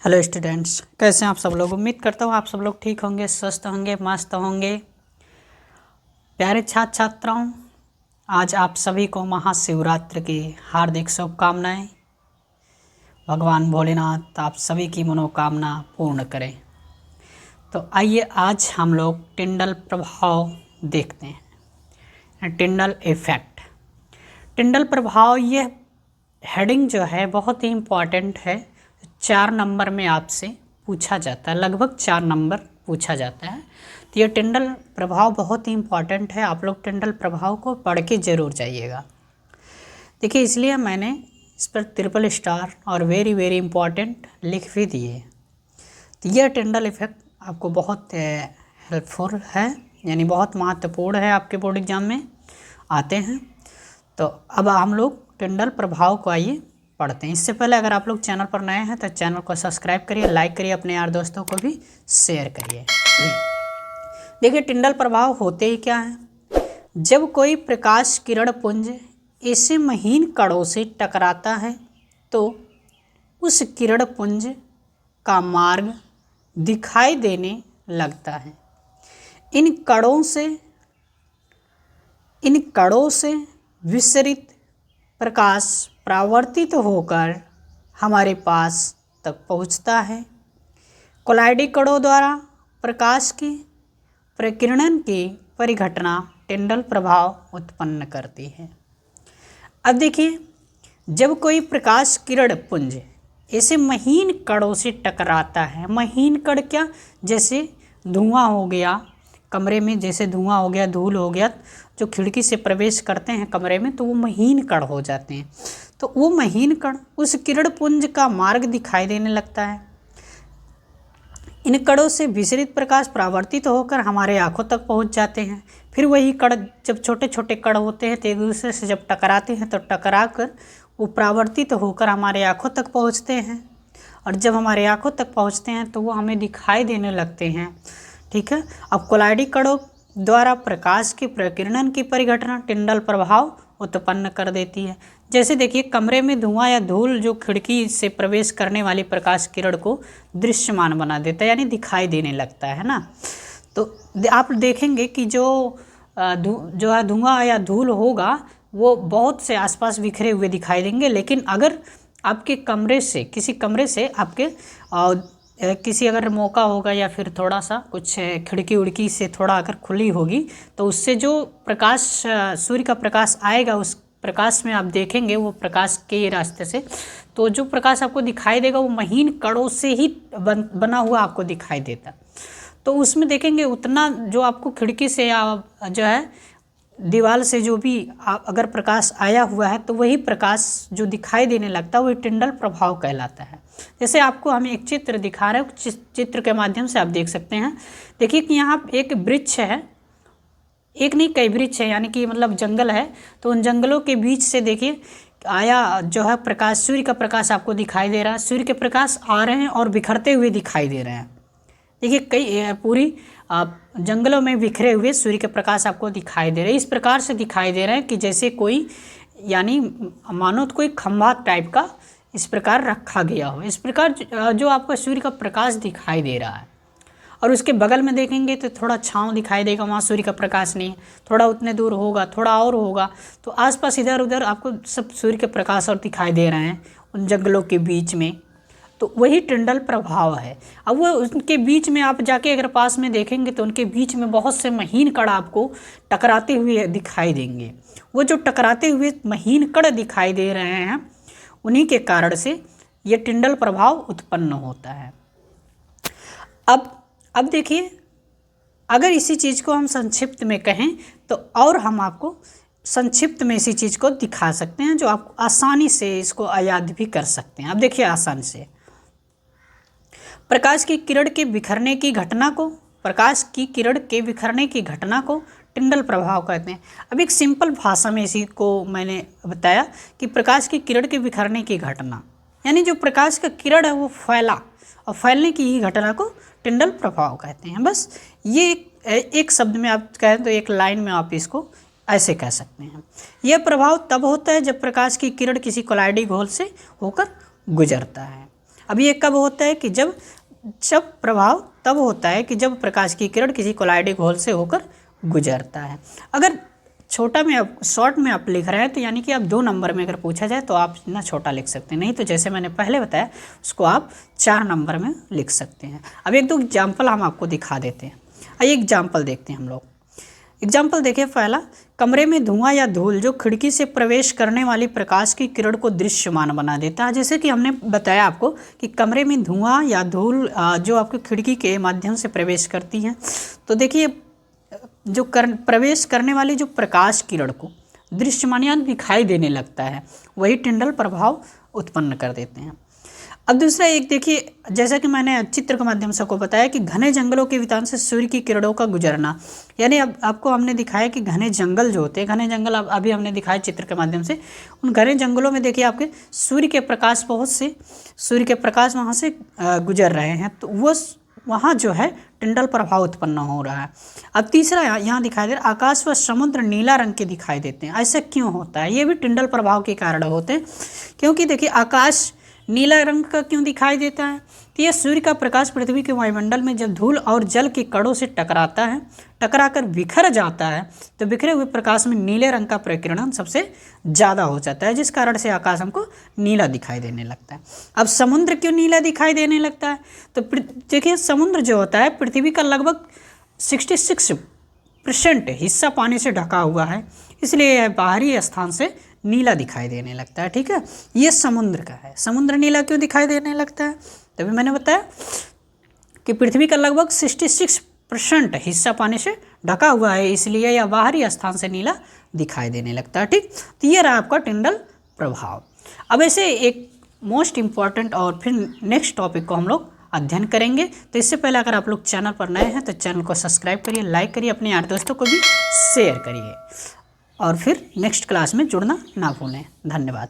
Hello students, कैसे हैं आप सब लोग। उम्मीद करता हूँ आप सब लोग ठीक होंगे, स्वस्थ होंगे, मस्त होंगे। प्यारे छात्र छात्राओं, आज आप सभी को महाशिवरात्रि की हार्दिक शुभकामनाएं। भगवान भोलेनाथ आप सभी की मनोकामना पूर्ण करें। तो आइए आज हम लोग टिंडल प्रभाव देखते हैं। Tyndall effect. टिंडल प्रभाव, ये हेडिंग जो है बहुत ही इम्पॉर्टेंट है। 4 नंबर में आपसे पूछा जाता है, लगभग 4 नंबर पूछा जाता है। तो ये टिंडल प्रभाव बहुत ही इम्पॉर्टेंट है। आप लोग टिंडल प्रभाव को पढ़ के ज़रूर जाइएगा। देखिए, इसलिए मैंने इस पर ट्रिपल स्टार और वेरी वेरी इम्पॉर्टेंट लिख भी दिए। तो यह टिंडल इफेक्ट आपको बहुत हेल्पफुल है, यानी बहुत महत्वपूर्ण है, आपके बोर्ड एग्जाम में आते हैं। तो अब हम लोग टिंडल प्रभाव को आइए पढ़ते हैं। इससे पहले अगर आप लोग चैनल पर नए हैं तो चैनल को सब्सक्राइब करिए, लाइक करिए, अपने यार दोस्तों को भी शेयर करिए। देखिए, टिंडल प्रभाव होते ही क्या है। जब कोई प्रकाश किरण पुंज ऐसे महीन कणों से टकराता है तो उस किरण पुंज का मार्ग दिखाई देने लगता है। इन कणों से विसरित प्रकाश परावर्तित होकर हमारे पास तक पहुंचता है। कोलाइडी कणों द्वारा प्रकाश की प्रकीर्णन की परिघटना टिंडल प्रभाव उत्पन्न करती है। अब देखिए, जब कोई प्रकाश किरण पुंज ऐसे महीन कणों से टकराता है। महीन कण क्या, जैसे धुआं हो गया कमरे में, जैसे धुआं हो गया, धूल हो गया, जो खिड़की से प्रवेश करते हैं कमरे में तो वो महीन कण हो जाते हैं। तो वो महीन कण उस किरण पुंज का मार्ग दिखाई देने लगता है। इन कणों से विसरित प्रकाश परावर्तित होकर हमारे आंखों तक पहुंच जाते हैं। फिर वही कण, जब छोटे छोटे कण होते हैं तो एक दूसरे से जब टकराते हैं तो टकरा कर वो परावर्तित होकर हमारे आंखों तक पहुंचते हैं। और जब हमारे आंखों तक पहुंचते हैं तो वो हमें दिखाई देने लगते हैं। ठीक है। अब कोलाइडी कणों द्वारा प्रकाश की प्रकीर्णन की परिघटना टिंडल प्रभाव उत्पन्न कर देती है। जैसे देखिए, कमरे में धुआं या धूल जो खिड़की से प्रवेश करने वाली प्रकाश किरण को दृश्यमान बना देता है, यानी दिखाई देने लगता है ना। तो आप देखेंगे कि जो है धुआं या धूल होगा वो बहुत से आसपास बिखरे हुए दिखाई देंगे। लेकिन अगर आपके कमरे से, किसी कमरे से आपके किसी अगर मौका होगा या फिर थोड़ा सा कुछ खिड़की उड़की से थोड़ा अगर खुली होगी तो उससे जो प्रकाश, सूर्य का प्रकाश आएगा, उस प्रकाश में आप देखेंगे वो प्रकाश के रास्ते से, तो जो प्रकाश आपको दिखाई देगा वो महीन कणों से ही बना हुआ आपको दिखाई देता। तो उसमें देखेंगे उतना जो आपको खिड़की से या जो है दीवार से जो भी अगर प्रकाश आया हुआ है तो वही प्रकाश जो दिखाई देने लगता है वही टिंडल प्रभाव कहलाता है। जैसे आपको हम एक चित्र दिखा रहे हैं, चित्र के माध्यम से आप देख सकते हैं। देखिए कि यहाँ एक वृक्ष है, एक नहीं कई वृक्ष है, यानी कि मतलब जंगल है। तो उन जंगलों के बीच से देखिए आया जो है प्रकाश, सूर्य का प्रकाश आपको दिखाई दे रहा है। सूर्य के प्रकाश आ रहे हैं और बिखरते हुए दिखाई दे रहे हैं। देखिए, कई पूरी जंगलों में बिखरे हुए सूर्य के प्रकाश आपको दिखाई दे रहे हैं। इस प्रकार से दिखाई दे रहे हैं कि जैसे कोई, यानी मानो तो कोई खंभा टाइप का इस प्रकार रखा गया हो। इस प्रकार जो आपको सूर्य का प्रकाश दिखाई दे रहा है। और उसके बगल में देखेंगे तो थोड़ा छांव दिखाई देगा, वहाँ सूर्य का प्रकाश नहीं, थोड़ा उतने दूर होगा, थोड़ा और होगा, तो आसपास इधर उधर आपको सब सूर्य के प्रकाश और दिखाई दे रहे हैं उन जंगलों के बीच में। तो वही टिंडल प्रभाव है। अब वो उनके बीच में आप जाके अगर पास में देखेंगे तो उनके बीच में बहुत से महीन कण आपको टकराते हुए दिखाई देंगे। वो जो टकराते हुए महीन कण दिखाई दे रहे हैं उन्हीं के कारण से ये टिंडल प्रभाव उत्पन्न होता है। अब देखिए, अगर इसी चीज़ को हम संक्षिप्त में कहें तो और हम आपको संक्षिप्त में इसी चीज़ को दिखा सकते हैं जो आप आसानी से इसको याद भी कर सकते हैं। अब देखिए, आसानी से प्रकाश की किरण के बिखरने की घटना को टिंडल प्रभाव कहते हैं। अब एक सिंपल भाषा में इसी को मैंने बताया कि प्रकाश की किरण के बिखरने की घटना, यानी जो प्रकाश का किरण है वो फैला और फैलने की ही घटना को टिंडल प्रभाव कहते हैं। बस ये एक शब्द में आप कहें तो एक लाइन में आप इसको ऐसे कह सकते हैं। यह प्रभाव तब होता है जब प्रकाश की किरण किसी कोलाइडी घोल से होकर गुजरता है। अभी ये कब होता है कि जब प्रभाव तब होता है कि जब प्रकाश की किरण किसी कोलाइडिक होल से होकर गुजरता है। अगर छोटा में आप शॉर्ट में आप लिख रहे हैं तो यानी कि आप 2 नंबर में अगर पूछा जाए तो आप इतना छोटा लिख सकते हैं, नहीं तो जैसे मैंने पहले बताया उसको आप 4 नंबर में लिख सकते हैं। अब 1-2 एग्जाम्पल हम आपको दिखा देते हैं। आइए एग्जाम्पल देखते हैं हम लोग। एग्जाम्पल देखिए पहला, कमरे में धुआं या धूल जो खिड़की से प्रवेश करने वाली प्रकाश की किरण को दृश्यमान बना देता है। जैसे कि हमने बताया आपको कि कमरे में धुआं या धूल जो आपकी खिड़की के माध्यम से प्रवेश करती हैं, तो देखिए जो प्रवेश करने वाली जो प्रकाश किरण को दृश्यमान या दिखाई देने लगता है, वही टिंडल प्रभाव उत्पन्न कर देते हैं। अब दूसरा एक देखिए, जैसा कि मैंने चित्र के माध्यम से आपको बताया कि घने जंगलों के वितान से सूर्य की किरणों का गुजरना, यानी अब आपको हमने दिखाया कि घने जंगल जो होते हैं, घने जंगल अभी हमने दिखाया चित्र के माध्यम से, उन घने जंगलों में देखिए आपके सूर्य के प्रकाश वहाँ से गुजर रहे हैं, तो वो वहाँ जो है टिंडल प्रभाव उत्पन्न हो रहा है। अब तीसरा यहाँ दिखाई दे रहा, आकाश व समुद्र नीला रंग के दिखाई देते हैं। ऐसा क्यों होता है? ये भी टिंडल प्रभाव के कारण होते हैं, क्योंकि देखिए आकाश नीला रंग का क्यों दिखाई देता है? तो यह सूर्य का प्रकाश पृथ्वी के वायुमंडल में जब धूल और जल के कणों से टकराकर बिखर जाता है, तो बिखरे हुए प्रकाश में नीले रंग का प्रकीर्णन सबसे ज़्यादा हो जाता है, जिस कारण से आकाश हमको नीला दिखाई देने लगता है। अब समुद्र क्यों नीला दिखाई देने लगता है? तो देखिए समुद्र जो होता है पृथ्वी का लगभग 66% हिस्सा पानी से ढका हुआ है, इसलिए यह बाहरी स्थान से नीला दिखाई देने लगता है। ठीक है, ये समुद्र का है। समुद्र नीला क्यों दिखाई देने लगता है? तभी मैंने बताया कि पृथ्वी का लगभग 66% हिस्सा पानी से ढका हुआ है, इसलिए यह बाहरी स्थान से नीला दिखाई देने लगता है। ठीक, तो ये रहा आपका टिंडल प्रभाव। अब ऐसे एक मोस्ट इम्पॉर्टेंट और फिर नेक्स्ट टॉपिक को हम लोग अध्ययन करेंगे। तो इससे पहले अगर आप लोग चैनल पर नए हैं तो चैनल को सब्सक्राइब करिए, लाइक करिए, अपने यार दोस्तों को भी शेयर करिए और फिर नेक्स्ट क्लास में जुड़ना ना भूलें। धन्यवाद।